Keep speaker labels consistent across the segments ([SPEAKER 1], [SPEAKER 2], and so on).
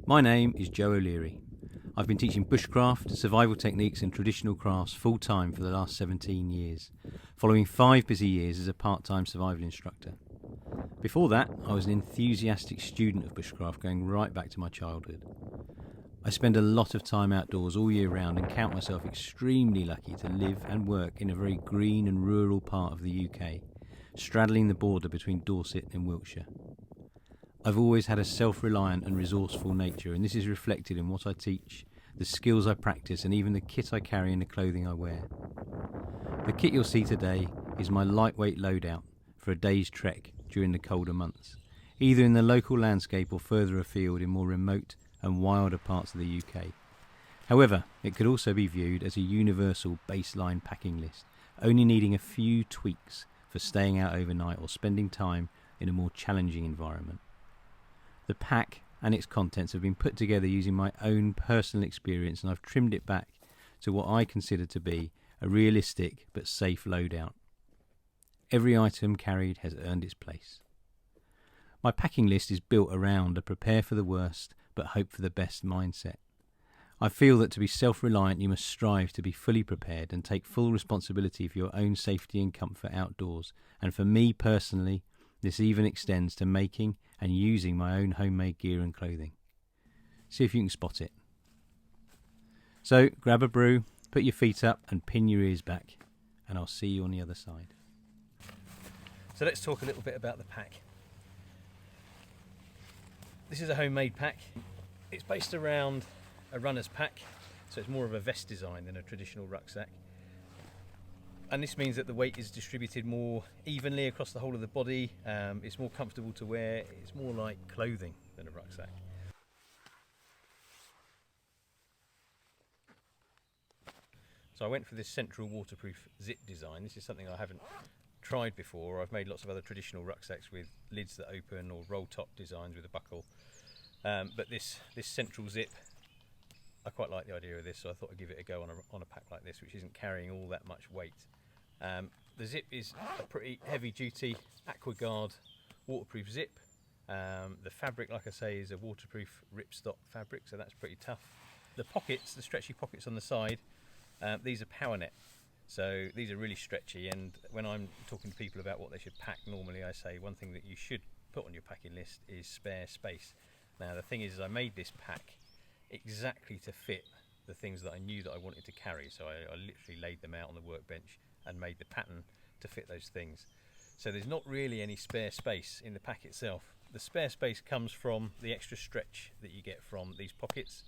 [SPEAKER 1] My name is Joe O'Leary. I've been teaching bushcraft, survival techniques and traditional crafts full time for the last 17 years, following 5 busy years as a part-time survival instructor. Before that, I was an enthusiastic student of bushcraft going right back to my childhood. I spend a lot of time outdoors all year round and count myself extremely lucky to live and work in a very green and rural part of the UK, straddling the border between Dorset and Wiltshire. I've always had a self-reliant and resourceful nature, and this is reflected in what I teach, the skills I practice, and even the kit I carry and the clothing I wear. The kit you'll see today is my lightweight loadout for a day's trek during the colder months, either in the local landscape or further afield in more remote and wilder parts of the UK. However, it could also be viewed as a universal baseline packing list, only needing a few tweaks for staying out overnight or spending time in a more challenging environment. The pack and its contents have been put together using my own personal experience, and I've trimmed it back to what I consider to be a realistic but safe loadout. Every item carried has earned its place. My packing list is built around a prepare for the worst but hope for the best mindset. I feel that to be self-reliant you must strive to be fully prepared and take full responsibility for your own safety and comfort outdoors, and for me personally, this even extends to making and using my own homemade gear and clothing. See if you can spot it. So grab a brew, put your feet up and pin your ears back, and I'll see you on the other side. So let's talk a little bit about the pack. This is a homemade pack. It's based around a runner's pack, so it's more of a vest design than a traditional rucksack. And this means that the weight is distributed more evenly across the whole of the body. It's more comfortable to wear. It's more like clothing than a rucksack. So I went for this central waterproof zip design. This is something I haven't tried before. I've made lots of other traditional rucksacks with lids that open or roll top designs with a buckle. But this central zip, I quite like the idea of this, so I thought I'd give it a go on a pack like this, which isn't carrying all that much weight. The zip is a pretty heavy duty AquaGuard waterproof zip. The fabric, like I say, is a waterproof ripstop fabric, so that's pretty tough. The pockets, the stretchy pockets on the side, these are power net, so these are really stretchy, and when I'm talking to people about what they should pack, normally I say one thing that you should put on your packing list is spare space. Now the thing is I made this pack exactly to fit the things that I knew that I wanted to carry, so I literally laid them out on the workbench and made the pattern to fit those things. So there's not really any spare space in the pack itself. The spare space comes from the extra stretch that you get from these pockets,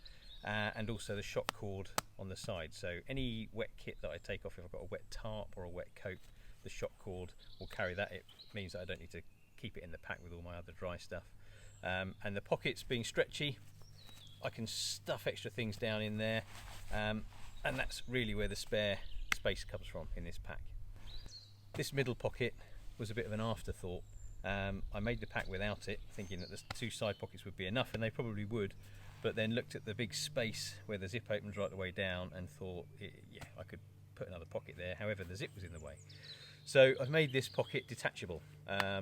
[SPEAKER 1] and also the shock cord on the side. So any wet kit that I take off, if I've got a wet tarp or a wet coat, the shock cord will carry that. It means that I don't need to keep it in the pack with all my other dry stuff. And the pockets being stretchy, I can stuff extra things down in there, and that's really where the spare space comes from in this pack. This middle pocket was a bit of an afterthought. I made the pack without it, thinking that the 2 side pockets would be enough, and they probably would, but then looked at the big space where the zip opens right the way down and thought, yeah, I could put another pocket there, however the zip was in the way. So I've made this pocket detachable.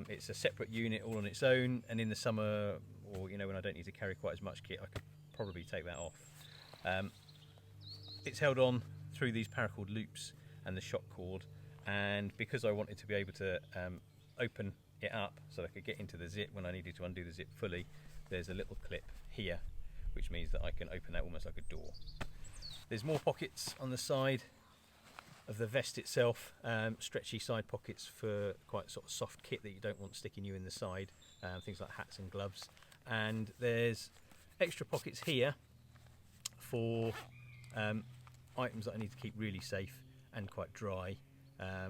[SPEAKER 1] It's a separate unit all on its own, and in the summer, or when I don't need to carry quite as much kit, I could probably take that off. It's held on through these paracord loops and the shock cord, and because I wanted to be able to open it up so I could get into the zip when I needed to undo the zip fully, there's a little clip here which means that I can open that almost like a door. There's more pockets on the side of the vest itself, stretchy side pockets for quite sort of soft kit that you don't want sticking you in the side, things like hats and gloves. And there's extra pockets here for items that I need to keep really safe and quite dry,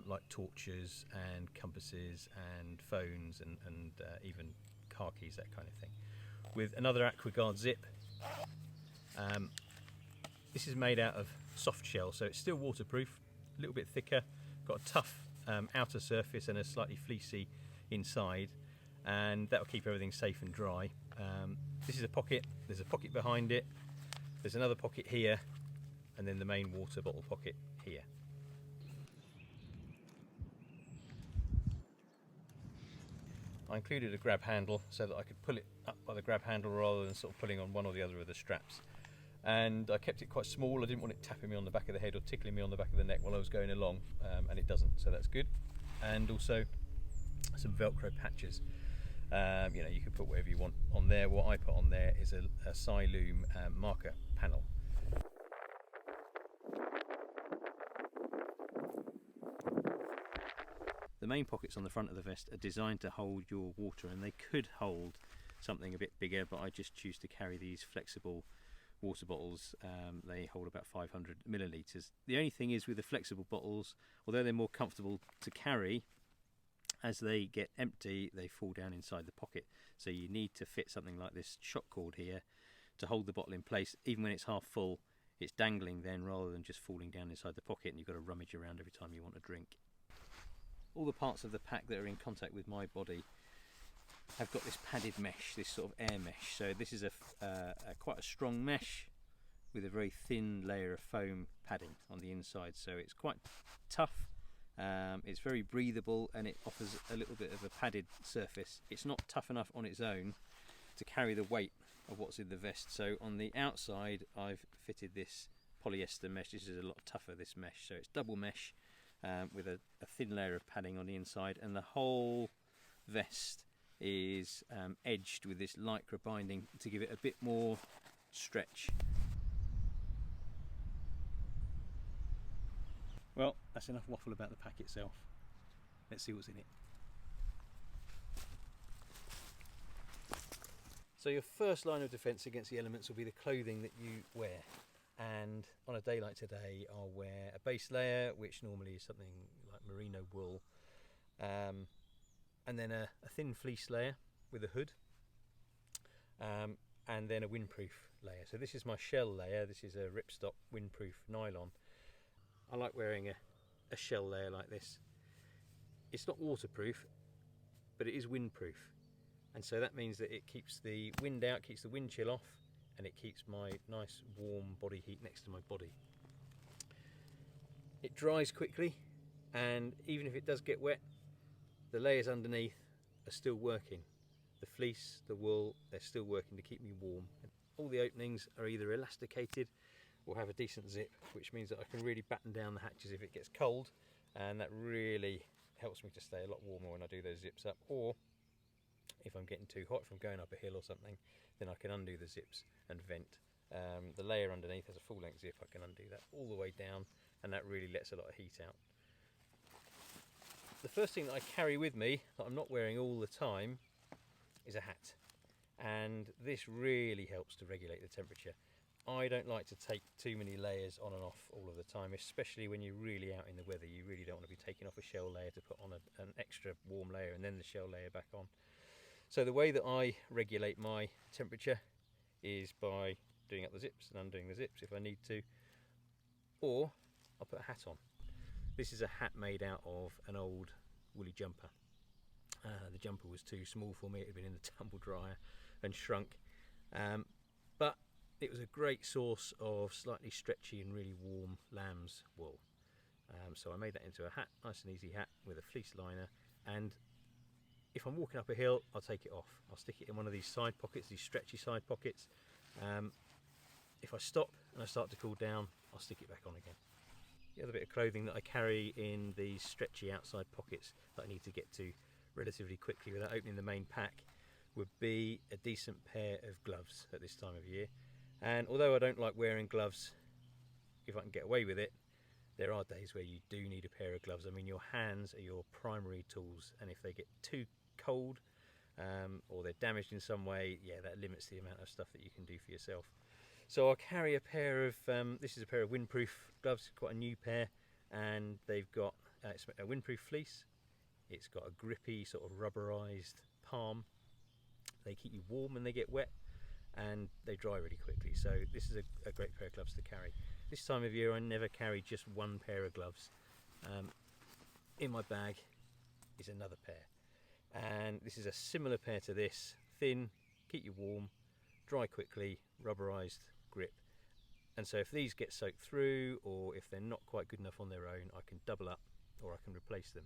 [SPEAKER 1] like torches and compasses and phones and even car keys, that kind of thing. With another AquaGuard zip. This is made out of soft shell, so it's still waterproof, a little bit thicker, got a tough outer surface and a slightly fleecy inside, and that will keep everything safe and dry. This is a pocket, there's a pocket behind it, there's another pocket here, and then the main water bottle pocket here. I included a grab handle so that I could pull it up by the grab handle rather than sort of pulling on one or the other of the straps. And I kept it quite small. I didn't want it tapping me on the back of the head or tickling me on the back of the neck while I was going along, and it doesn't, so that's good. And also some Velcro patches. You know, you can put whatever you want on there. What I put on there is a Siloom marker panel. The main pockets on the front of the vest are designed to hold your water, and they could hold something a bit bigger, but I just choose to carry these flexible water bottles. They hold about 500 millilitres. The only thing is with the flexible bottles, although they're more comfortable to carry, as they get empty they fall down inside the pocket, so you need to fit something like this shock cord here to hold the bottle in place. Even when it's half full, it's dangling then rather than just falling down inside the pocket, and you've got to rummage around every time you want a drink. All the parts of the pack that are in contact with my body have got this padded mesh, this sort of air mesh. So this is quite a strong mesh with a very thin layer of foam padding on the inside, so it's quite tough. It's very breathable, and it offers a little bit of a padded surface. It's not tough enough on its own to carry the weight of what's in the vest, so on the outside I've fitted this polyester mesh. This is a lot tougher, this mesh, so it's double mesh with a thin layer of padding on the inside, and the whole vest is edged with this lycra binding to give it a bit more stretch. Well, that's enough waffle about the pack itself. Let's see what's in it. So your first line of defence against the elements will be the clothing that you wear. And on a day like today, I'll wear a base layer, which normally is something like merino wool, and then a thin fleece layer with a hood, and then a windproof layer. So this is my shell layer. This is a ripstop windproof nylon. I like wearing a shell layer like this. It's not waterproof, but it is windproof, and so that means that it keeps the wind out, keeps the wind chill off, and it keeps my nice warm body heat next to my body. It dries quickly, and even if it does get wet, the layers underneath are still working. The fleece, the wool, they're still working to keep me warm. All the openings are either elasticated or have a decent zip, which means that I can really batten down the hatches if it gets cold, and that really helps me to stay a lot warmer when I do those zips up. Or if I'm getting too hot, if I'm going up a hill or something, then I can undo the zips and vent. The layer underneath has a full length zip. I can undo that all the way down, and that really lets a lot of heat out. The first thing that I carry with me that I'm not wearing all the time is a hat, and this really helps to regulate the temperature. I don't like to take too many layers on and off all of the time, especially when you're really out in the weather. You really don't want to be taking off a shell layer to put on an extra warm layer and then the shell layer back on. So the way that I regulate my temperature is by doing up the zips and undoing the zips if I need to, or I'll put a hat on. This is a hat made out of an old woolly jumper. The jumper was too small for me. It had been in the tumble dryer and shrunk, but it was a great source of slightly stretchy and really warm lamb's wool. So I made that into a hat, nice and easy hat with a fleece liner, and if I'm walking up a hill, I'll take it off. I'll stick it in one of these side pockets, these stretchy side pockets. If I stop and I start to cool down, I'll stick it back on again. The other bit of clothing that I carry in these stretchy outside pockets that I need to get to relatively quickly without opening the main pack would be a decent pair of gloves at this time of year. And although I don't like wearing gloves if I can get away with it, there are days where you do need a pair of gloves. I mean, your hands are your primary tools, and if they get too cold or they're damaged in some way, yeah, that limits the amount of stuff that you can do for yourself. So I'll carry a pair of, this is a pair of windproof gloves, quite a new pair, and they've got it's a windproof fleece. It's got a grippy sort of rubberized palm. They keep you warm when they get wet, and they dry really quickly. So this is a great pair of gloves to carry. This time of year I never carry just one pair of gloves. In my bag is another pair, and this is a similar pair to this, thin, keep you warm, dry quickly, rubberized grip. And so if these get soaked through, or if they're not quite good enough on their own, I can double up or I can replace them.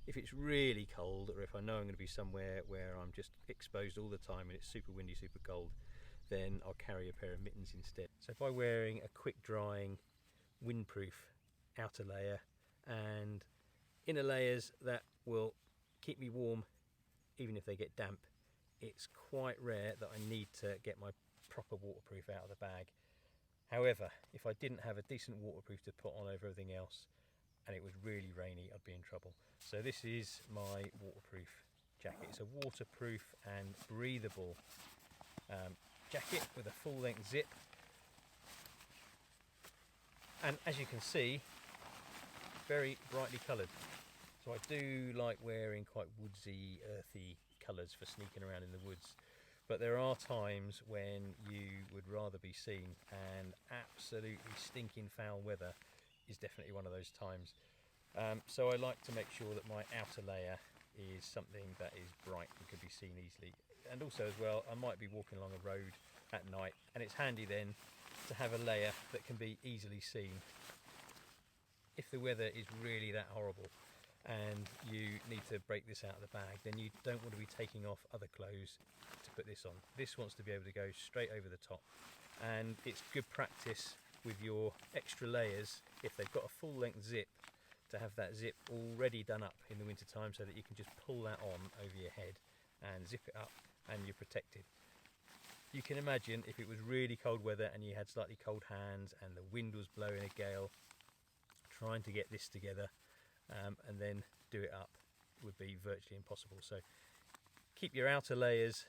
[SPEAKER 1] If it's really cold, or if I know I'm going to be somewhere where I'm just exposed all the time and it's super windy, super cold, then I'll carry a pair of mittens instead. So by wearing a quick drying windproof outer layer and inner layers that will keep me warm even if they get damp, it's quite rare that I need to get my proper waterproof out of the bag. However, if I didn't have a decent waterproof to put on over everything else and it was really rainy, I'd be in trouble. So this is my waterproof jacket. It's a waterproof and breathable jacket with a full length zip, and as you can see, very brightly coloured. So I do like wearing quite woodsy, earthy colours for sneaking around in the woods, but there are times when you would rather be seen, and absolutely stinking foul weather is definitely one of those times. So I like to make sure that my outer layer is something that is bright and can be seen easily. And also as well, I might be walking along a road at night, and it's handy then to have a layer that can be easily seen. If the weather is really that horrible and you need to break this out of the bag, then you don't want to be taking off other clothes to put this on. This wants to be able to go straight over the top, and it's good practice with your extra layers, if they've got a full length zip, to have that zip already done up in the winter time so that you can just pull that on over your head and zip it up and you're protected. You can imagine if it was really cold weather and you had slightly cold hands and the wind was blowing a gale, trying to get this together and then do it up would be virtually impossible. So keep your outer layers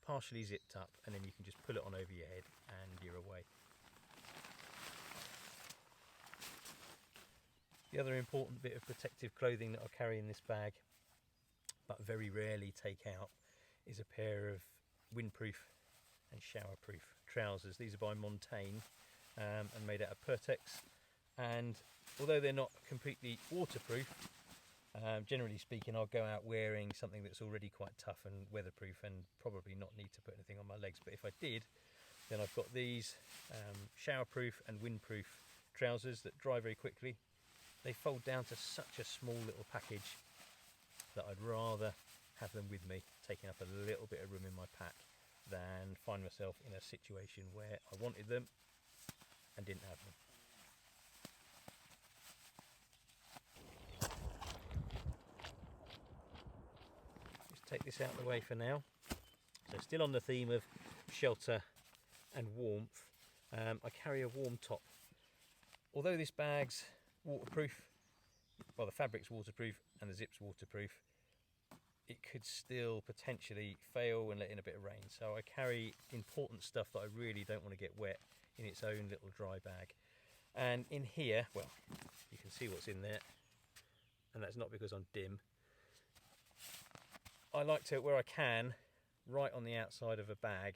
[SPEAKER 1] partially zipped up, and then you can just pull it on over your head and you're away. The other important bit of protective clothing that I carry in this bag, but very rarely take out, is a pair of windproof and showerproof trousers. These are by Montaigne and made out of Pertex, and although they're not completely waterproof, generally speaking, I'll go out wearing something that's already quite tough and weatherproof and probably not need to put anything on my legs. But if I did, then I've got these showerproof and windproof trousers that dry very quickly. They fold down to such a small little package that I'd rather have them with me, taking up a little bit of room in my pack, than find myself in a situation where I wanted them and didn't have them. Just take this out of the way for now. So still on the theme of shelter and warmth, I carry a warm top. Although this bag's waterproof, well, the fabric's waterproof and the zip's waterproof, it could still potentially fail and let in a bit of rain. So I carry important stuff that I really don't want to get wet in its own little dry bag. And in here, well, you can see what's in there, and that's not because I'm dim. I like to, where I can, write on the outside of a bag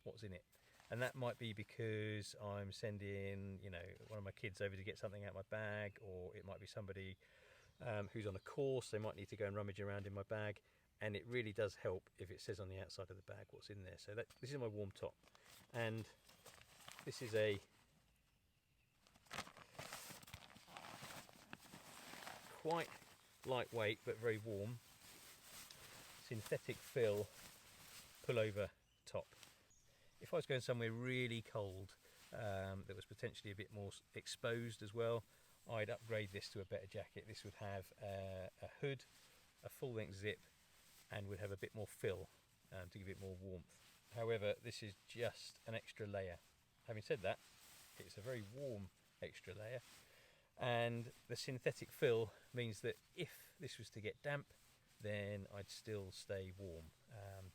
[SPEAKER 1] what's in it. And that might be because I'm sending, one of my kids over to get something out of my bag, or it might be somebody who's on a course. They might need to go and rummage around in my bag, and it really does help if it says on the outside of the bag what's in there. So this is my warm top, and this is a quite lightweight but very warm synthetic fill pullover top. If I was going somewhere really cold that was potentially a bit more exposed as well, I'd upgrade this to a better jacket. This would have a hood, a full length zip, and would have a bit more fill to give it more warmth. However, this is just an extra layer. Having said that, it's a very warm extra layer, and the synthetic fill means that if this was to get damp, then I'd still stay warm.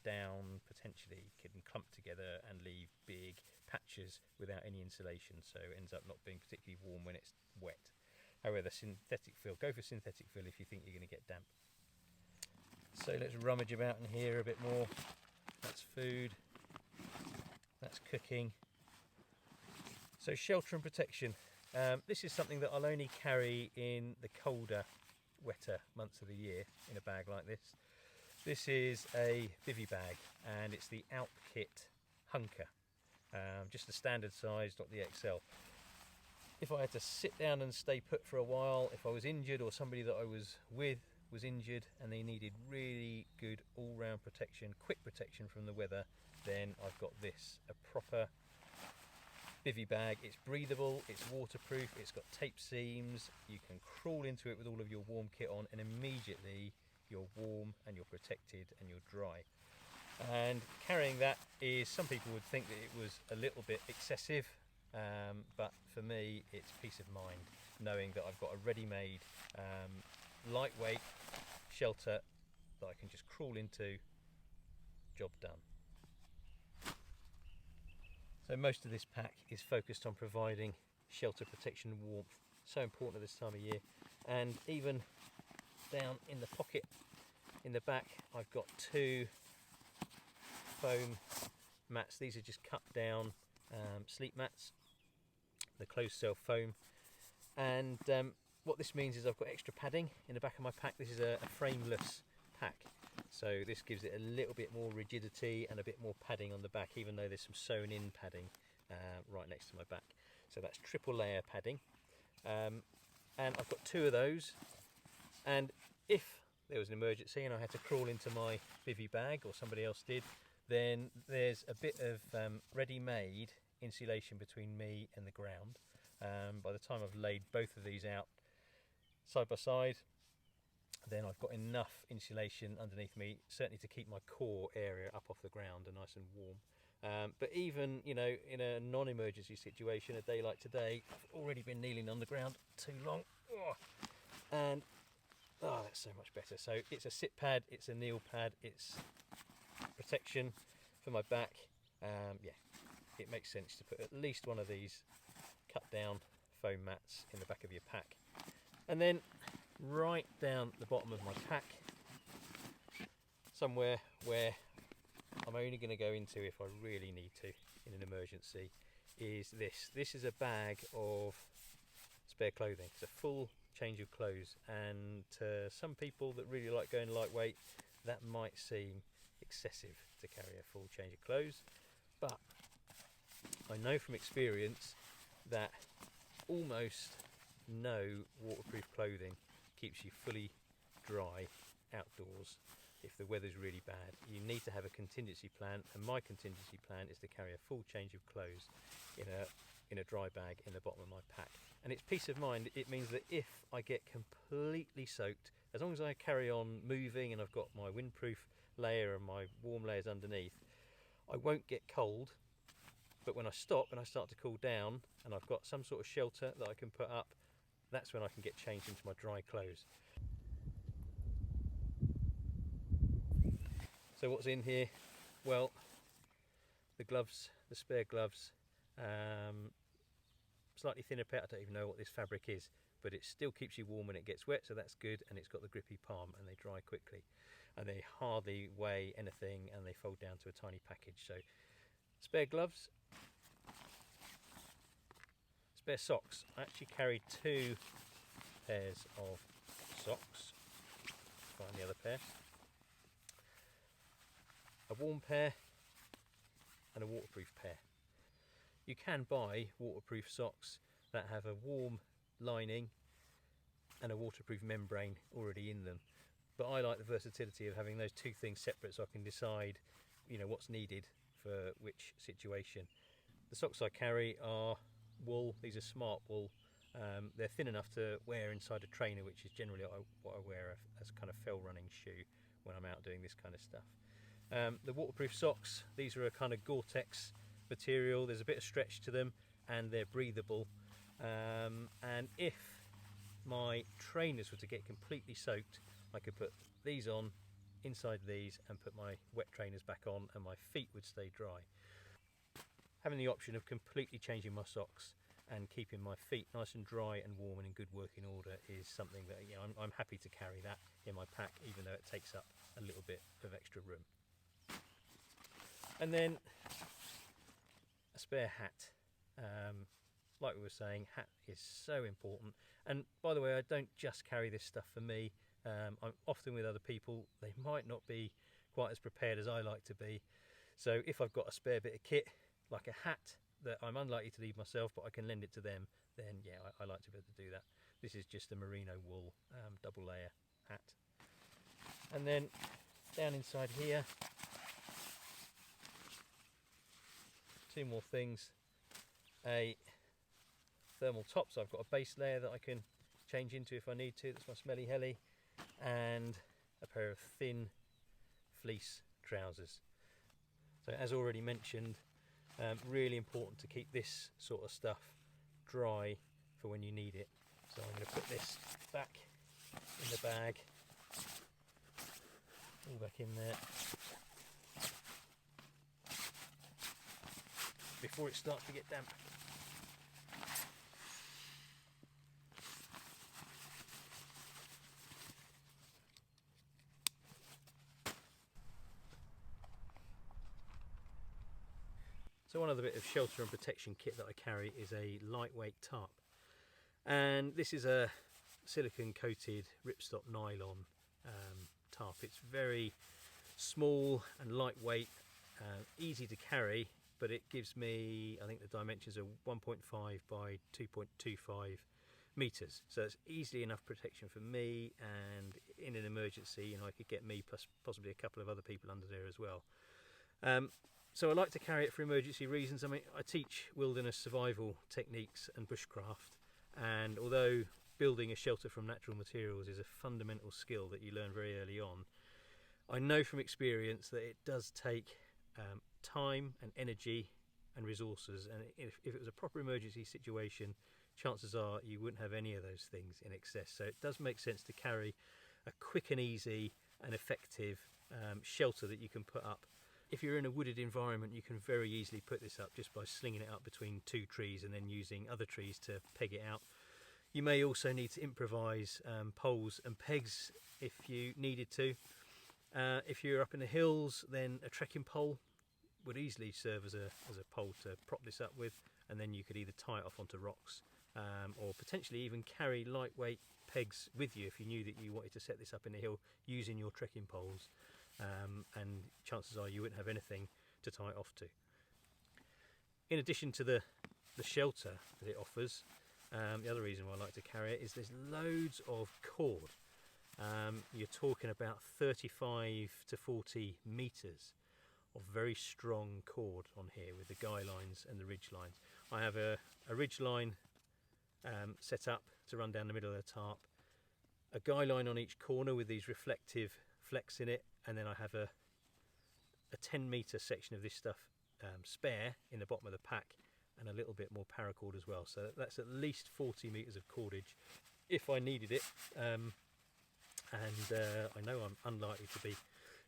[SPEAKER 1] Down potentially can clump together and leave big patches without any insulation, so it ends up not being particularly warm when it's wet. However, synthetic fill, go for synthetic fill if you think you're going to get damp. So let's rummage about in here a bit more. That's food, that's cooking. So shelter and protection. This is something that I'll only carry in the colder, wetter months of the year in a bag like this. This is a bivvy bag, and it's the Alp Kit Hunker, just the standard size, not the XL. If I had to sit down and stay put for a while, if I was injured or somebody that I was with was injured and they needed really good all-round protection, quick protection from the weather, then I've got this, a proper bivvy bag. It's breathable, it's waterproof, it's got tape seams, you can crawl into it with all of your warm kit on and immediately you're warm and you're protected and you're dry. And carrying that is, some people would think that it was a little bit excessive, but for me it's peace of mind knowing that I've got a ready-made lightweight shelter that I can just crawl into, job done. So most of this pack is focused on providing shelter, protection and warmth, so important at this time of year. And even down in the pocket in the back I've got 2 foam mats. These are just cut down sleep mats, the closed cell foam, and what this means is I've got extra padding in the back of my pack. This is a frameless pack, so this gives it a little bit more rigidity and a bit more padding on the back, even though there's some sewn in padding right next to my back. So that's triple layer padding, and I've got 2 of those, and if there was an emergency and I had to crawl into my bivvy bag, or somebody else did, then there's a bit of ready-made insulation between me and the ground. By the time I've laid both of these out side by side, then I've got enough insulation underneath me, certainly to keep my core area up off the ground and nice and warm. But even, you know, in a non-emergency situation, a day like today, I've already been kneeling on the ground too long, and that's so much better. So it's a sit pad, it's a kneel pad, it's protection for my back. Yeah, it makes sense to put at least one of these cut down foam mats in the back of your pack. And then right down the bottom of my pack, somewhere where I'm only going to go into if I really need to in an emergency, is this. This is a bag of spare clothing. It's a full change of clothes, and to some people that really like going lightweight, that might seem excessive to carry a full change of clothes, but I know from experience that almost no waterproof clothing keeps you fully dry outdoors if the weather's really bad. You need to have a contingency plan, and my contingency plan is to carry a full change of clothes in a dry bag in the bottom of my pack. And it's peace of mind. It means that if I get completely soaked, as long as I carry on moving and I've got my windproof layer and my warm layers underneath, I won't get cold. But when I stop and I start to cool down and I've got some sort of shelter that I can put up, that's when I can get changed into my dry clothes. So what's in here? Well, the gloves, the spare gloves, slightly thinner pair. I don't even know what this fabric is, but it still keeps you warm when it gets wet, so that's good. And it's got the grippy palm, and they dry quickly, and they hardly weigh anything, and they fold down to a tiny package. So spare gloves, spare socks. I actually carried 2 pairs of socks. Find the other pair. A warm pair and a waterproof pair. You can buy waterproof socks that have a warm lining and a waterproof membrane already in them, but I like the versatility of having those 2 things separate, so I can decide, you know, what's needed for which situation. The socks I carry are wool. These are smart wool. They're thin enough to wear inside a trainer, which is generally what I wear as a kind of fell running shoe when I'm out doing this kind of stuff. The waterproof socks, these are a kind of Gore-Tex material. There's a bit of stretch to them and they're breathable. And if my trainers were to get completely soaked, I could put these on inside these and put my wet trainers back on, and my feet would stay dry. Having the option of completely changing my socks and keeping my feet nice and dry and warm and in good working order is something that, you know, I'm happy to carry that in my pack, even though it takes up a little bit of extra room. And then a spare hat. Like we were saying, hat is so important. And by the way, I don't just carry this stuff for me. I'm often with other people. They might not be quite as prepared as I like to be. So if I've got a spare bit of kit, like a hat that I'm unlikely to leave myself, but I can lend it to them, then yeah, I like to be able to do that. This is just a merino wool double layer hat. And then down inside here, two more things. A thermal top, so I've got a base layer that I can change into if I need to, that's my smelly heli, and a pair of thin fleece trousers. So as already mentioned, really important to keep this sort of stuff dry for when you need it. So I'm going to put this back in the bag, all back in there, before it starts to get damp. So one other bit of shelter and protection kit that I carry is a lightweight tarp, and this is a silicone coated ripstop nylon tarp. It's very small and lightweight, easy to carry, but it gives me, I think the dimensions are 1.5 by 2.25 meters, so it's easily enough protection for me, and in an emergency, you know, I could get me plus possibly a couple of other people under there as well. So I like to carry it for emergency reasons. I mean, I teach wilderness survival techniques and bushcraft, and although building a shelter from natural materials is a fundamental skill that you learn very early on, I know from experience that it does take time and energy and resources, and if it was a proper emergency situation, chances are you wouldn't have any of those things in excess. So it does make sense to carry a quick and easy and effective shelter that you can put up. If you're in a wooded environment, you can very easily put this up just by slinging it up between two trees and then using other trees to peg it out. You may also need to improvise poles and pegs if you needed to. If you're up in the hills, then a trekking pole would easily serve as a pole to prop this up with, and then you could either tie it off onto rocks or potentially even carry lightweight pegs with you if you knew that you wanted to set this up in the hill using your trekking poles. And chances are you wouldn't have anything to tie it off to. In addition to the shelter that it offers, the other reason why I like to carry it is there's loads of cord. You're talking about 35 to 40 meters of very strong cord on here with the guy lines and the ridge lines. I have a ridge line set up to run down the middle of the tarp, a guy line on each corner with these reflective flecks in it, and then I have a 10 meter section of this stuff spare in the bottom of the pack, and a little bit more paracord as well. So that's at least 40 meters of cordage if I needed it. I know I'm unlikely to be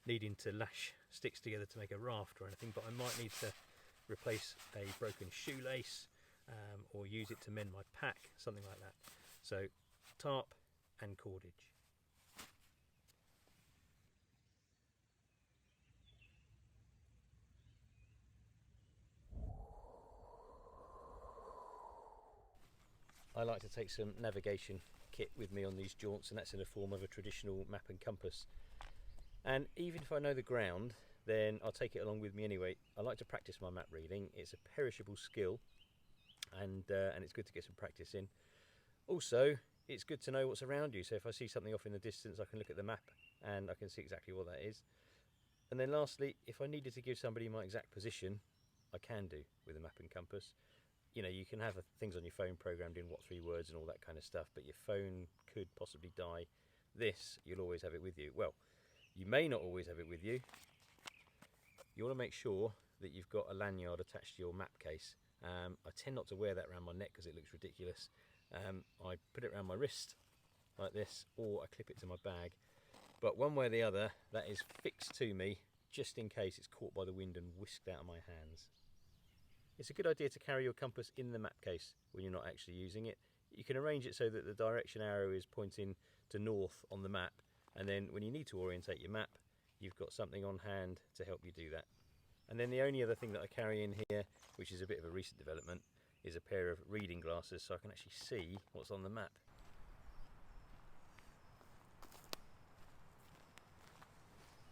[SPEAKER 1] needing to lash sticks together to make a raft or anything, but I might need to replace a broken shoelace or use it to mend my pack, something like that. So tarp and cordage. I like to take some navigation kit with me on these jaunts, and that's in the form of a traditional map and compass. And even if I know the ground, then I'll take it along with me anyway. I like to practice my map reading. It's a perishable skill, and it's good to get some practice in. Also, it's good to know what's around you. So if I see something off in the distance, I can look at the map and I can see exactly what that is. And then lastly, if I needed to give somebody my exact position, I can do with a map and compass. You know, you can have things on your phone programmed in what 3 words and all that kind of stuff, but your phone could possibly die. This, you'll always have it with you. Well, you may not always have it with you. You want to make sure that you've got a lanyard attached to your map case. I tend not to wear that around my neck because it looks ridiculous. I put it around my wrist like this, or I clip it to my bag. But one way or the other, that is fixed to me just in case it's caught by the wind and whisked out of my hands. It's a good idea to carry your compass in the map case when you're not actually using it. You can arrange it so that the direction arrow is pointing to north on the map, and then when you need to orientate your map, you've got something on hand to help you do that. And then the only other thing that I carry in here, which is a bit of a recent development, is a pair of reading glasses so I can actually see what's on the map.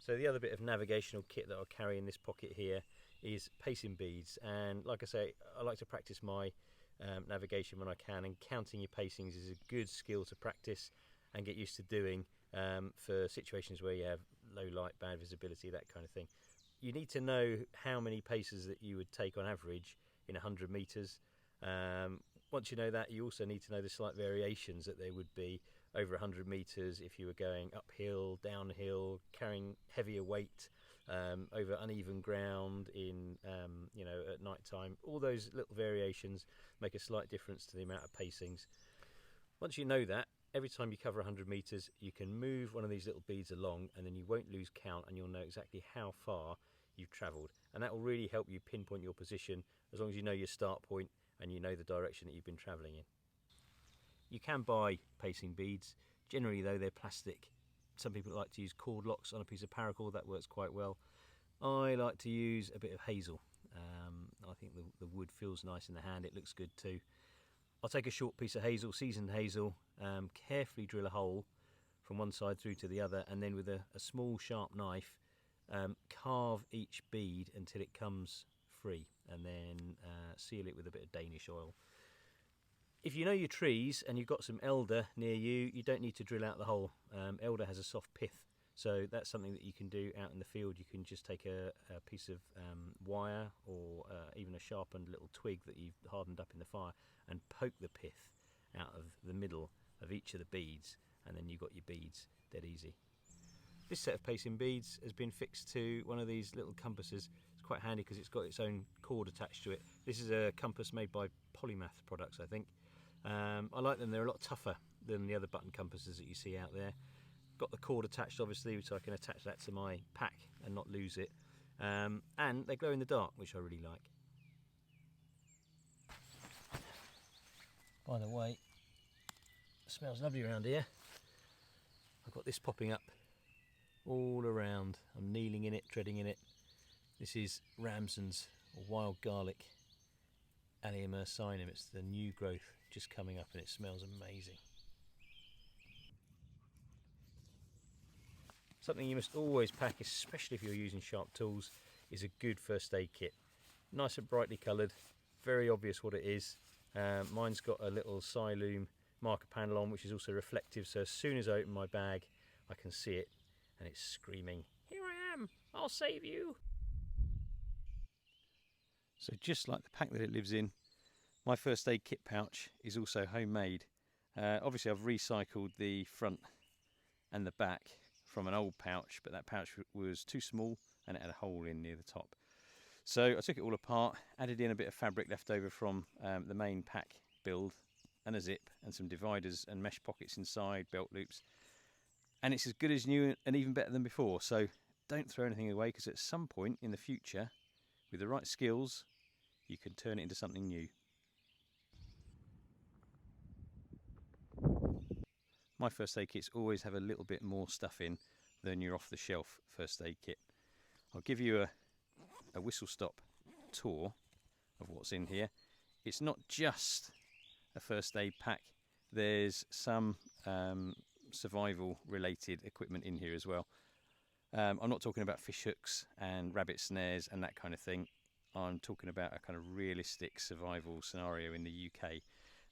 [SPEAKER 1] So the other bit of navigational kit that I'll carry in this pocket here is pacing beads, and like I say, I like to practice my navigation when I can, and counting your pacings is a good skill to practice and get used to doing for situations where you have low light, bad visibility, that kind of thing. You need to know how many paces that you would take on average in 100 metres. Once you know that, you also need to know the slight variations that there would be over 100 metres if you were going uphill, downhill, carrying heavier weight, over uneven ground in at night time. All those little variations make a slight difference to the amount of pacings. Once you know that, every time you cover 100 metres, you can move one of these little beads along, and then you won't lose count, and you'll know exactly how far you've travelled. And that will really help you pinpoint your position, as long as you know your start point and you know the direction that you've been travelling in. You can buy pacing beads. Generally though, they're plastic. Some people like to use cord locks on a piece of paracord. That works quite well. I like to use a bit of hazel. I think the wood feels nice in the hand. It looks good too. I'll take a short piece of hazel, seasoned hazel, carefully drill a hole from one side through to the other, and then with a small sharp knife carve each bead until it comes free, and then seal it with a bit of Danish oil. If you know your trees and you've got some elder near you, you don't need to drill out the hole. Elder has a soft pith, so that's something that you can do out in the field. You can just take a piece of wire or even a sharpened little twig that you've hardened up in the fire and poke the pith out of the middle of each of the beads, and then you've got your beads dead easy. This set of pacing beads has been fixed to one of these little compasses. It's quite handy because it's got its own cord attached to it. This is a compass made by Polymath products, I think. I like them. They're a lot tougher than the other button compasses that you see out there. Got the cord attached obviously, so I can attach that to my pack and not lose it. And they glow in the dark, which I really like. By the way, it smells lovely around here. I've got this popping up all around. I'm kneeling in it, treading in it. This is Ramson's or wild garlic, Allium ursinum. It's the new growth just coming up, and it smells amazing. Something you must always pack, especially if you're using sharp tools, is a good first aid kit. Nice and brightly coloured, very obvious what it is. Mine's got a little Siloom marker panel on, which is also reflective, so as soon as I open my bag I can see it, and it's screaming, "Here I am, I'll save you." So just like the pack that it lives in, my first aid kit pouch is also homemade. Obviously I've recycled the front and the back from an old pouch, but that pouch was too small and it had a hole in near the top. So I took it all apart, added in a bit of fabric left over from the main pack build, and a zip and some dividers and mesh pockets inside, belt loops, and it's as good as new and even better than before. So don't throw anything away, because at some point in the future, with the right skills, you can turn it into something new. My first aid kits always have a little bit more stuff in than your off-the-shelf first aid kit. I'll give you a whistle-stop tour of what's in here. It's not just a first aid pack. There's some survival-related equipment in here as well. I'm not talking about fish hooks and rabbit snares and that kind of thing. I'm talking about a kind of realistic survival scenario in the UK.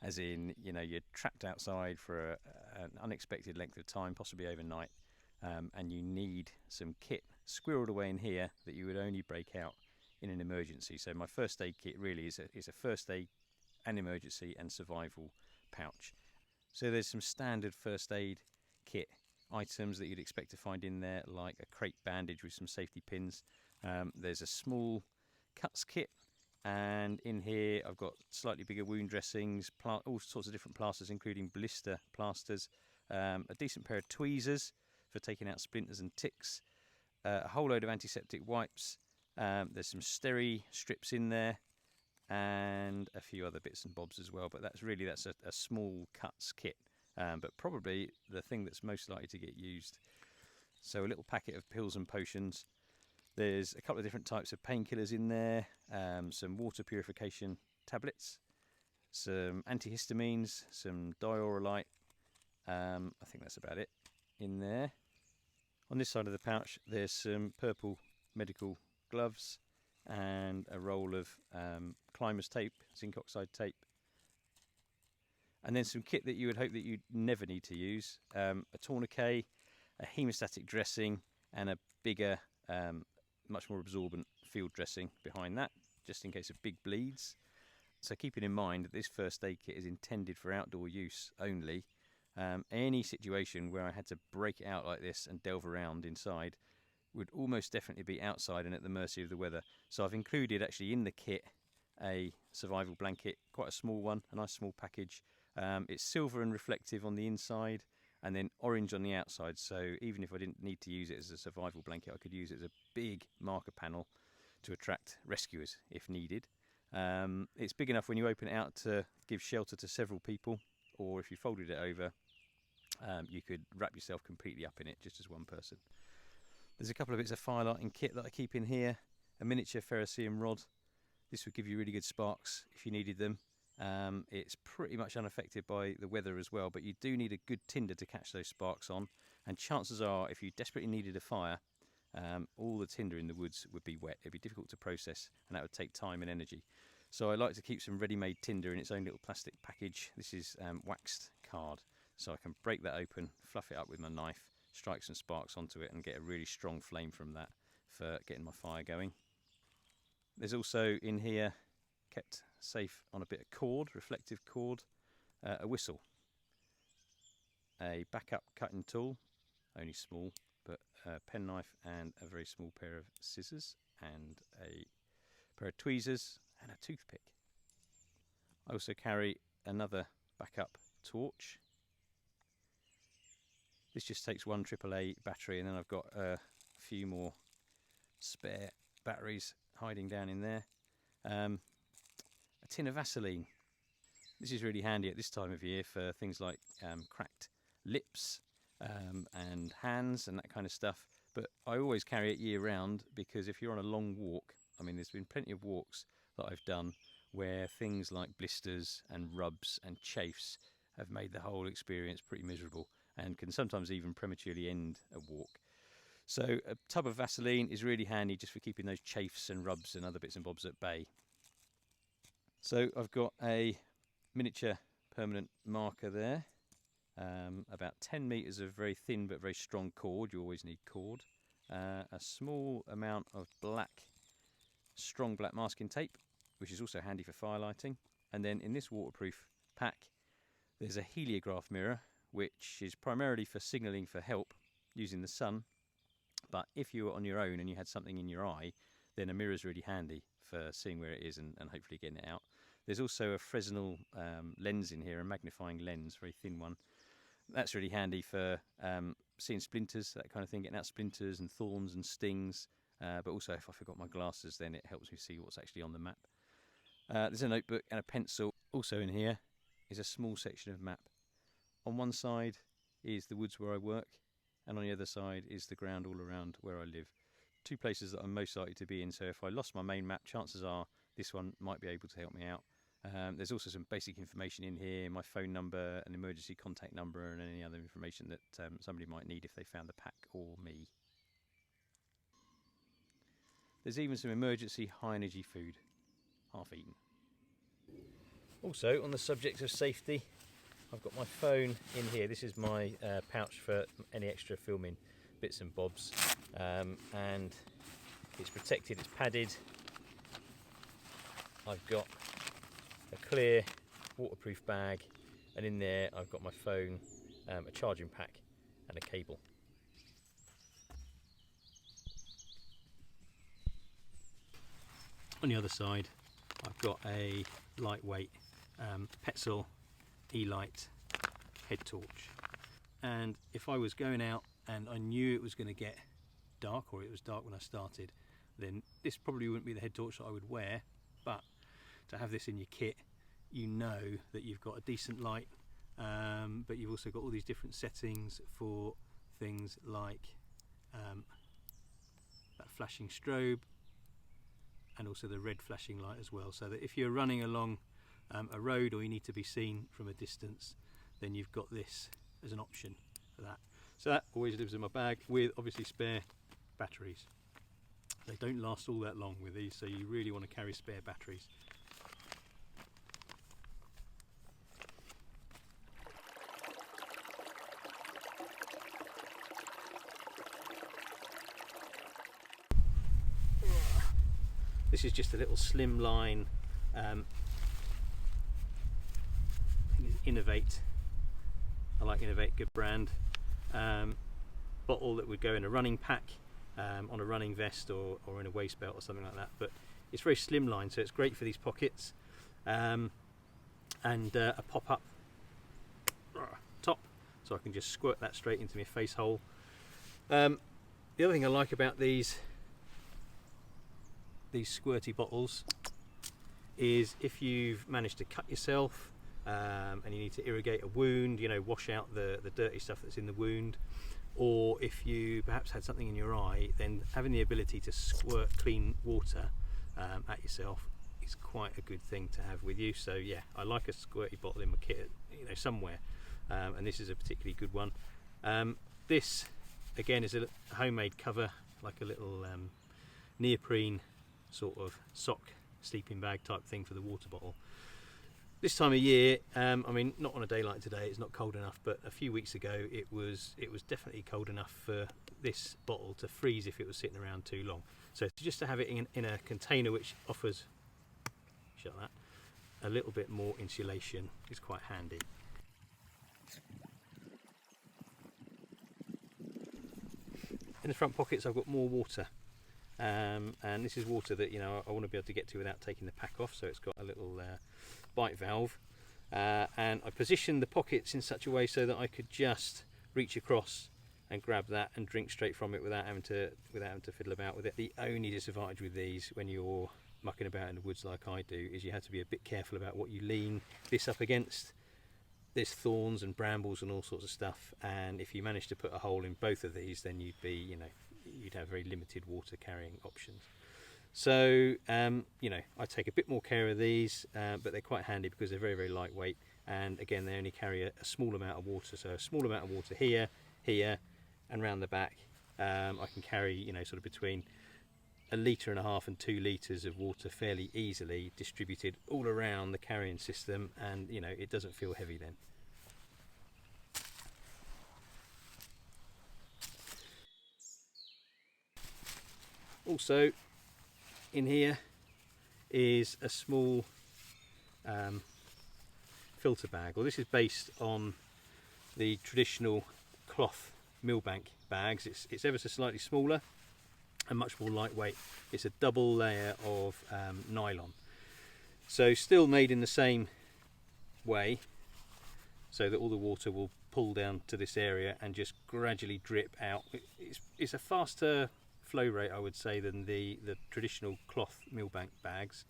[SPEAKER 1] As in, you're trapped outside for an unexpected length of time, possibly overnight, and you need some kit squirreled away in here that you would only break out in an emergency. So my first aid kit really is a first aid and emergency and survival pouch. So there's some standard first aid kit items that you'd expect to find in there, like a crepe bandage with some safety pins. There's a small cuts kit. And in here I've got slightly bigger wound dressings, all sorts of different plasters, including blister plasters, a decent pair of tweezers for taking out splinters and ticks, a whole load of antiseptic wipes, there's some steri strips in there, and a few other bits and bobs as well. But that's a small cuts kit, but probably the thing that's most likely to get used. So a little packet of pills and potions. There's a couple of different types of painkillers in there, some water purification tablets, some antihistamines, some diaurolite. I think that's about it in there. On this side of the pouch, there's some purple medical gloves and a roll of climbers tape, zinc oxide tape. And then some kit that you would hope that you'd never need to use, a tourniquet, a hemostatic dressing, and a bigger, much more absorbent field dressing behind that, just in case of big bleeds. So keeping in mind that this first aid kit is intended for outdoor use only, any situation where I had to break it out like this and delve around inside would almost definitely be outside and at the mercy of the weather. So I've included actually in the kit a survival blanket, quite a small one, a nice small package. It's silver and reflective on the inside, and then orange on the outside, so even if I didn't need to use it as a survival blanket, I could use it as a big marker panel to attract rescuers if needed. It's big enough when you open it out to give shelter to several people, or if you folded it over, you could wrap yourself completely up in it just as one person. There's a couple of bits of firelighting kit that I keep in here, a miniature ferrocerium rod. This would give you really good sparks if you needed them. It's pretty much unaffected by the weather as well, but you do need a good tinder to catch those sparks on, and chances are if you desperately needed a fire, all the tinder in the woods would be wet. It'd be difficult to process, and that would take time and energy. So I like to keep some ready-made tinder in its own little plastic package. This is waxed card, so I can break that open, fluff it up with my knife, strike some sparks onto it and get a really strong flame from that for getting my fire going. There's also in here, kept safe on a bit of cord, reflective cord, a whistle, a backup cutting tool, only small, but a penknife and a very small pair of scissors, and a pair of tweezers and a toothpick. I also carry another backup torch. This just takes one AAA battery, and then I've got a few more spare batteries hiding down in there. A tin of Vaseline. This is really handy at this time of year for things like cracked lips and hands and that kind of stuff, but I always carry it year round, because if you're on a long walk, I mean, there's been plenty of walks that I've done where things like blisters and rubs and chafes have made the whole experience pretty miserable and can sometimes even prematurely end a walk. So a tub of Vaseline is really handy just for keeping those chafes and rubs and other bits and bobs at bay. So I've got a miniature permanent marker there, about 10 metres of very thin but very strong cord. You always need cord. A small amount of strong black masking tape, which is also handy for firelighting. And then in this waterproof pack, there's a heliograph mirror, which is primarily for signalling for help using the sun. But if you were on your own and you had something in your eye, then a mirror is really handy for seeing where it is and hopefully getting it out. There's also a Fresnel lens in here, a magnifying lens, very thin one. That's really handy for seeing splinters, that kind of thing, getting out splinters and thorns and stings. But also if I forgot my glasses, then it helps me see what's actually on the map. There's a notebook and a pencil. Also in here is a small section of map. On one side is the woods where I work, and on the other side is the ground all around where I live. Two places that I'm most likely to be in, so if I lost my main map, chances are this one might be able to help me out. There's also some basic information in here, my phone number, an emergency contact number, and any other information that somebody might need if they found the pack or me. There's even some emergency high energy food, half eaten. Also, on the subject of safety, I've got my phone in here. This is my pouch for any extra filming bits and bobs, and it's protected, it's padded. I've got a clear waterproof bag, and in there I've got my phone, a charging pack and a cable. On the other side I've got a lightweight Petzl E-light head torch, and if I was going out and I knew it was going to get dark, or it was dark when I started, then this probably wouldn't be the head torch that I would wear. But to have this in your kit, you know that you've got a decent light, but you've also got all these different settings for things like that flashing strobe, and also the red flashing light as well, so that if you're running along a road or you need to be seen from a distance, then you've got this as an option for that. So that always lives in my bag, with obviously spare batteries. They don't last all that long with these, so you really want to carry spare batteries. This is just a little slimline Innovate. I like Innovate, good brand. Bottle that would go in a running pack, on a running vest, or in a waist belt or something like that. But it's very slimline, so it's great for these pockets. And a pop-up top, so I can just squirt that straight into my face hole. The other thing I like about these squirty bottles is if you've managed to cut yourself and you need to irrigate a wound, you know, wash out the dirty stuff that's in the wound, or if you perhaps had something in your eye, then having the ability to squirt clean water at yourself is quite a good thing to have with you. So yeah, I like a squirty bottle in my kit, you know, somewhere, and this is a particularly good one. This again is a homemade cover, like a little neoprene sort of sock sleeping bag type thing for the water bottle. This time of year, I mean, not on a day like today, it's not cold enough, but a few weeks ago it was definitely cold enough for this bottle to freeze if it was sitting around too long. So just to have it in a container which offers, shut that, a little bit more insulation is quite handy. In the front pockets I've got more water, and this is water that, you know, I want to be able to get to without taking the pack off, so it's got a little bite valve, and I positioned the pockets in such a way so that I could just reach across and grab that and drink straight from it without having to fiddle about with it. The only disadvantage with these when you're mucking about in the woods like I do is you have to be a bit careful about what you lean this up against. There's thorns and brambles and all sorts of stuff, and if you manage to put a hole in both of these, then you'd be, you know, you'd have very limited water carrying options. So you know, I take a bit more care of these, but they're quite handy because they're very, very lightweight, and again they only carry a small amount of water. So a small amount of water here, and round the back. I can carry, you know, sort of between 1.5 litres and 2 litres of water fairly easily, distributed all around the carrying system, and you know, it doesn't feel heavy then. Also in here is a small filter bag. Well, this is based on the traditional cloth millbank bags. It's ever so slightly smaller and much more lightweight. It's a double layer of nylon, so still made in the same way, so that all the water will pull down to this area and just gradually drip out. It's a faster flow rate, I would say, than the traditional cloth millbank bags,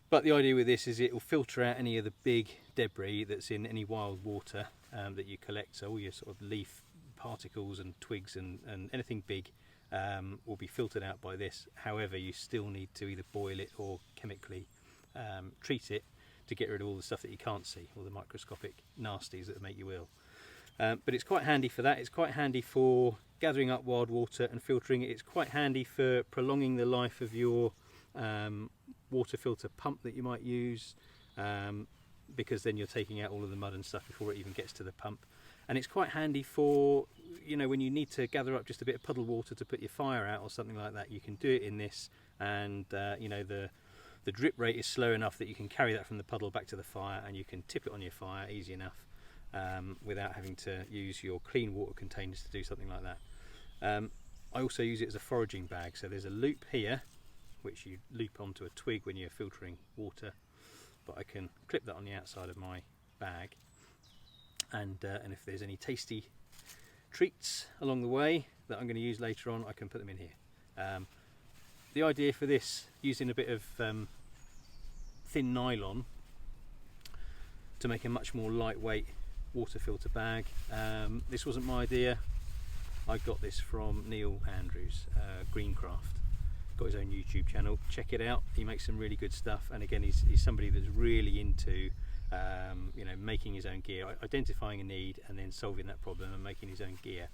[SPEAKER 1] but the idea with this is it will filter out any of the big debris that's in any wild water that you collect. So all your sort of leaf particles and twigs and anything big will be filtered out by this. However, you still need to either boil it or chemically treat it to get rid of all the stuff that you can't see, all the microscopic nasties that make you ill. But it's quite handy for that. It's quite handy for gathering up wild water and filtering it. It's quite handy for prolonging the life of your water filter pump that you might use, because then you're taking out all of the mud and stuff before it even gets to the pump. And it's quite handy for, you know, when you need to gather up just a bit of puddle water to put your fire out or something like that. You can do it in this, and you know, the drip rate is slow enough that you can carry that from the puddle back to the fire, and you can tip it on your fire easy enough, without having to use your clean water containers to do something like that. I also use it as a foraging bag. So there's a loop here which you loop onto a twig when you're filtering water, but I can clip that on the outside of my bag, and if there's any tasty treats along the way that I'm going to use later on, I can put them in here. The idea for this, using a bit of thin nylon to make a much more lightweight water filter bag, this wasn't my idea. I got this from Neil Andrews, Greencraft. Got his own YouTube channel, check it out. He makes some really good stuff, and again, he's somebody that's really into you know, making his own gear, identifying a need and then solving that problem, and making his own gear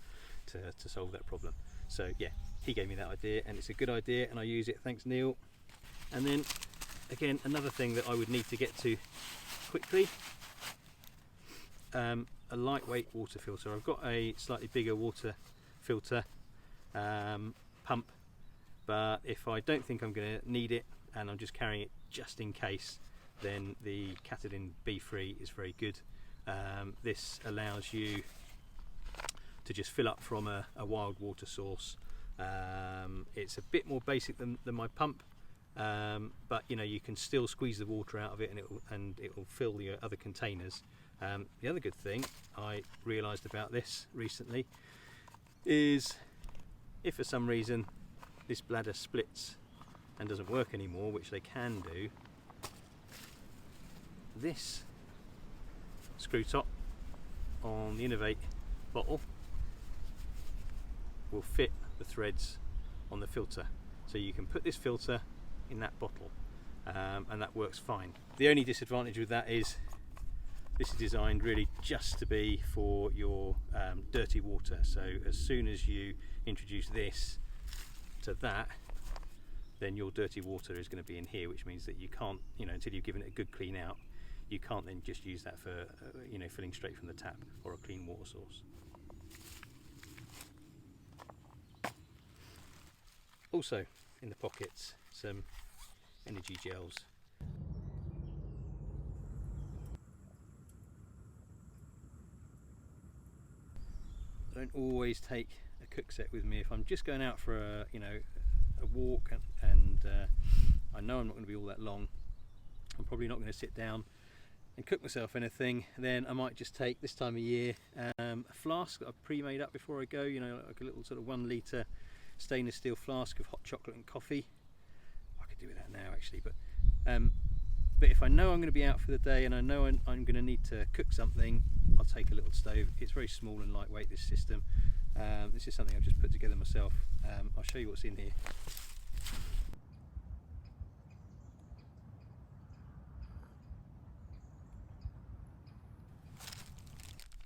[SPEAKER 1] to solve that problem. So yeah, he gave me that idea, and it's a good idea, and I use it. Thanks, Neil. And then again, another thing that I would need to get to quickly, a lightweight water filter. I've got a slightly bigger water filter pump, but if I don't think I'm going to need it, and I'm just carrying it just in case, then the Katadyn B3 is very good. This allows you to just fill up from a wild water source. It's a bit more basic than my pump, but you know, you can still squeeze the water out of it, and it will fill your other containers. The other good thing I realised about this recently is, if for some reason this bladder splits and doesn't work anymore, which they can do, this screw top on the Innovate bottle will fit the threads on the filter, so you can put this filter in that bottle, and that works fine. The only disadvantage with that is this is designed really just to be for your dirty water, so as soon as you introduce this to that, then your dirty water is going to be in here, which means that you can't, you know, until you've given it a good clean out, you can't then just use that for you know, filling straight from the tap or a clean water source. Also in the pockets, some energy gels. I don't always take a cook set with me if I'm just going out for a, you know, a walk, and I know I'm not going to be all that long. I'm probably not going to sit down and cook myself anything. Then I might just take, this time of year, a flask that I've pre-made up before I go, you know, like a little sort of 1 litre stainless steel flask of hot chocolate and coffee. I could do with that now actually, but if I know I'm going to be out for the day and I know I'm going to need to cook something, I'll take a little stove. It's very small and lightweight, this system. This is something I've just put together myself. I'll show you what's in here.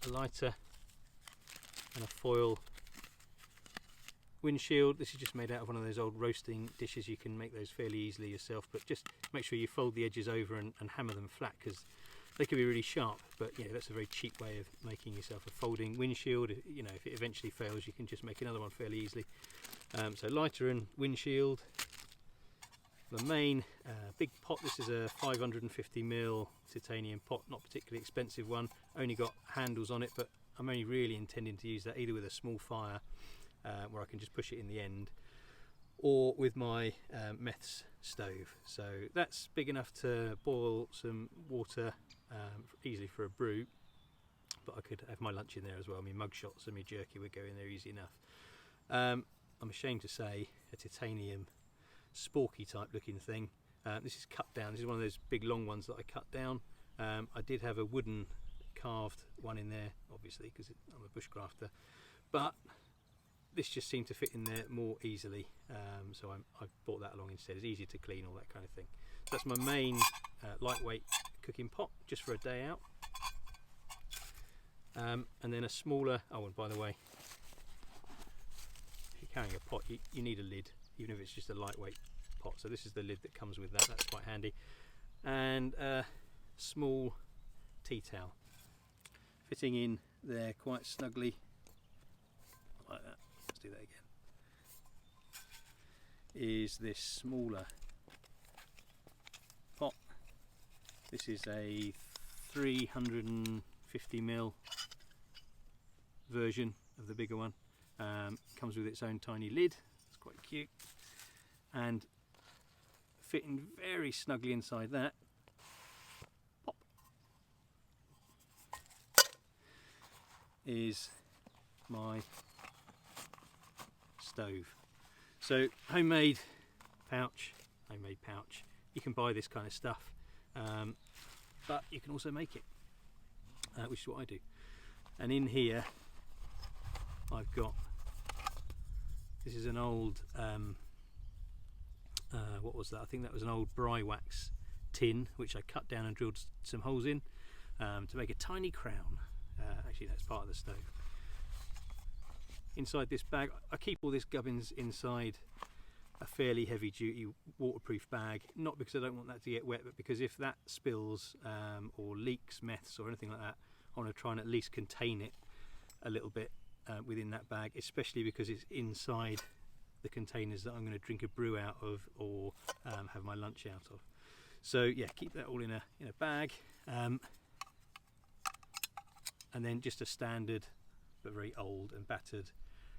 [SPEAKER 1] A lighter and a foil windshield. This is just made out of one of those old roasting dishes. You can make those fairly easily yourself, but just make sure you fold the edges over and hammer them flat, because they can be really sharp. But you know, that's a very cheap way of making yourself a folding windshield. You know, if it eventually fails, you can just make another one fairly easily. So lighter and windshield. The main big pot, this is a 550ml titanium pot, not particularly expensive one, only got handles on it, but I'm only really intending to use that either with a small fire where I can just push it in the end, or with my meths stove. So that's big enough to boil some water easily for a brew, but I could have my lunch in there as well. My mug shots and my jerky would go in there easy enough. I'm ashamed to say, a titanium sporky type looking thing. This is cut down. This is one of those big long ones that I cut down. I did have a wooden carved one in there, obviously, because I'm a bushcrafter, but this just seemed to fit in there more easily, so I brought that along instead. It's easier to clean, all that kind of thing. So that's my main lightweight cooking pot, just for a day out. And then a smaller, oh, and by the way, if you're carrying a pot, you need a lid, even if it's just a lightweight pot. So this is the lid that comes with that. That's quite handy. And a small tea towel, fitting in there quite snugly, like that. Let's do that again. Is this smaller pot. This is a 350ml version of the bigger one. Comes with its own tiny lid. It's quite cute, and fitting very snugly inside that, pop, is my stove. So homemade pouch. You can buy this kind of stuff, but you can also make it, which is what I do. And in here I've got, this is an old what was that? I think that was an old bry wax tin, which I cut down and drilled some holes in to make a tiny crown. Actually, that's part of the stove. Inside this bag, I keep all this gubbins inside a fairly heavy duty waterproof bag, not because I don't want that to get wet, but because if that spills or leaks meths or anything like that, I want to try and at least contain it a little bit within that bag, especially because it's inside
[SPEAKER 2] the containers that I'm going to drink a brew out of or have my lunch out of. So yeah, keep that all in a bag, and then just a standard but very old and battered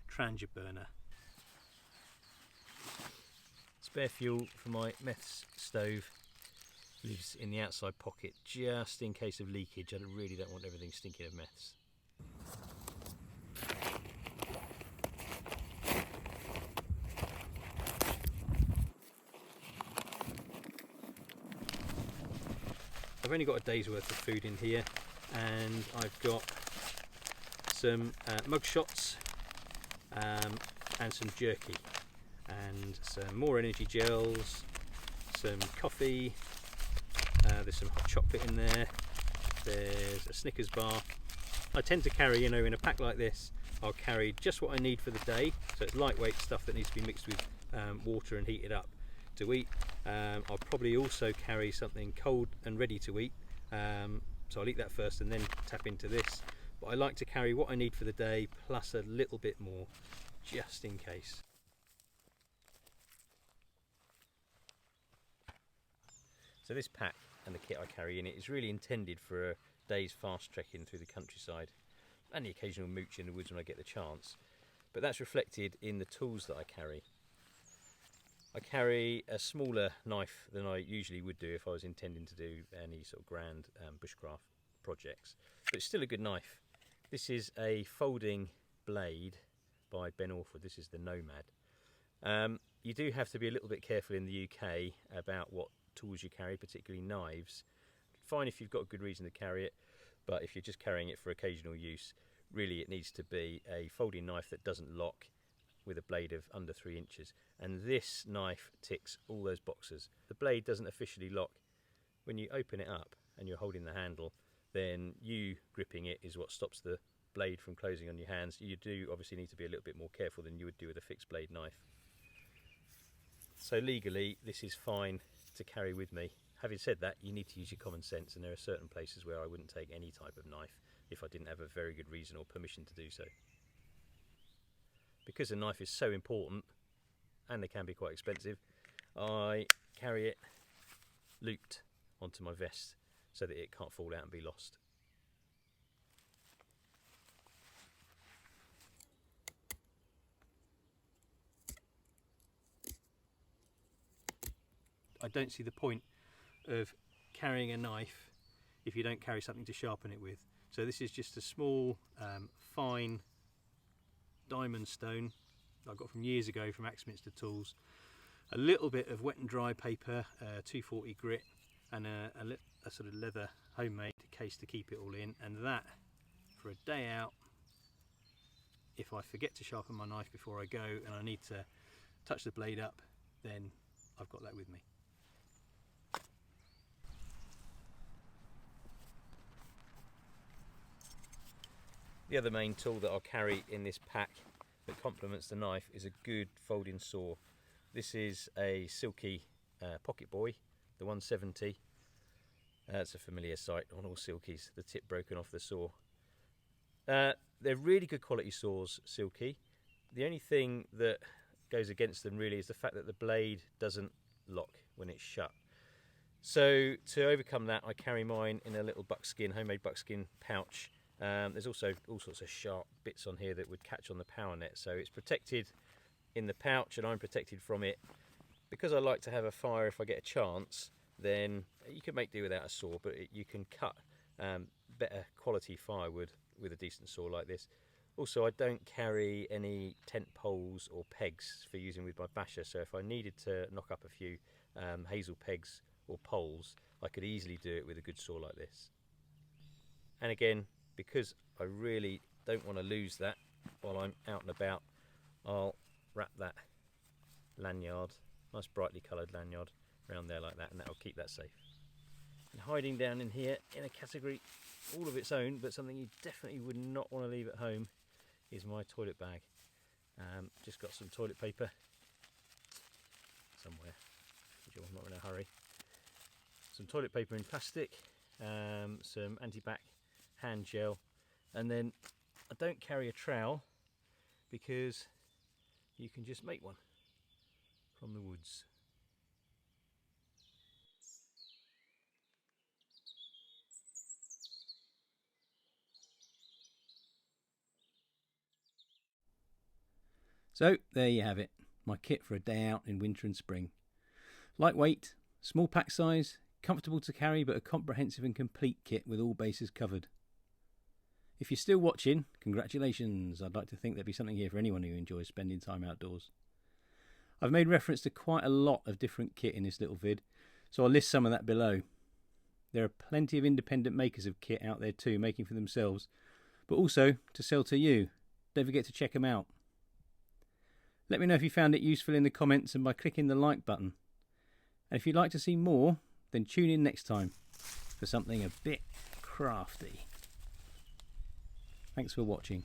[SPEAKER 2] Trangia burner.
[SPEAKER 1] Spare fuel for my meths stove lives in the outside pocket just in case of leakage. I really don't want everything stinking of meths.
[SPEAKER 2] I've only got a day's worth of food in here, and I've got some mug shots and some jerky and some more energy gels, some coffee, there's some hot chocolate in there, there's a Snickers bar. I tend to carry, in a pack like this, I'll carry just what I need for the day, so it's lightweight stuff that needs to be mixed with water and heated up to eat. I'll probably also carry something cold and ready to eat, so I'll eat that first and then tap into this, but I like to carry what I need for the day plus a little bit more just in case.
[SPEAKER 1] So this pack and the kit I carry in it is really intended for a day's fast trekking through the countryside and the occasional mooch in the woods when I get the chance, but that's reflected in the tools that I carry. I carry a smaller knife than I usually would do if I was intending to do any sort of grand bushcraft projects, but it's still a good knife. This is a folding blade by Ben Orford. This is the Nomad. You do have to be a little bit careful in the UK about what tools you carry, particularly knives. Fine if you've got a good reason to carry it, but if you're just carrying it for occasional use, really it needs to be a folding knife that doesn't lock, with a blade of under 3 inches, and this knife ticks all those boxes. The blade doesn't officially lock. When you open it up and you're holding the handle, then you gripping it is what stops the blade from closing on your hands. You do obviously need to be a little bit more careful than you would do with a fixed blade knife. So legally this is fine to carry with me. Having said that, you need to use your common sense, and there are certain places where I wouldn't take any type of knife if I didn't have a very good reason or permission to do so. Because a knife is so important, and they can be quite expensive, I carry it looped onto my vest so that it can't fall out and be lost.
[SPEAKER 2] I don't see the point of carrying a knife if you don't carry something to sharpen it with. So this is just a small fine diamond stone I got from years ago from Axminster Tools, a little bit of wet and dry paper, 240 grit, and a sort of leather homemade case to keep it all in, and that for a day out, if I forget to sharpen my knife before I go and I need to touch the blade up, then I've got that with me.
[SPEAKER 1] The other main tool that I'll carry in this pack that complements the knife is a good folding saw. This is a Silky Pocket Boy, the 170. It's a familiar sight on all Silkies, the tip broken off the saw. They're really good quality saws, Silky. The only thing that goes against them really is the fact that the blade doesn't lock when it's shut. So to overcome that, I carry mine in a little homemade buckskin pouch. There's also all sorts of sharp bits on here that would catch on the power net, so it's protected in the pouch and I'm protected from it. Because I like to have a fire if I get a chance, then you can make do without a saw, but you can cut better quality firewood with a decent saw like this. Also, I don't carry any tent poles or pegs for using with my basher, so if I needed to knock up a few hazel pegs or poles, I could easily do it with a good saw like this. And again, because I really don't want to lose that while I'm out and about, I'll wrap that lanyard, nice brightly coloured lanyard, around there like that, and that'll keep that safe. And hiding down in here in a category all of its own, but something you definitely would not want to leave at home, is my toilet bag. Just got some toilet paper somewhere, which I'm not in a hurry. Some toilet paper in plastic, some anti-bac hand gel, and then I don't carry a trowel because you can just make one.
[SPEAKER 2] from the woods. So there you have it, my kit for a day out in winter and spring. Lightweight, small pack size, comfortable to carry, but a comprehensive and complete kit with all bases covered. If you're still watching, congratulations. I'd like to think there'd be something here for anyone who enjoys spending time outdoors. I've made reference to quite a lot of different kit in this little vid, so I'll list some of that below. There are plenty of independent makers of kit out there too, making for themselves, but also to sell to you. Don't forget to check them out. Let me know if you found it useful in the comments and by clicking the like button. And if you'd like to see more, then tune in next time for something a bit crafty. Thanks for watching.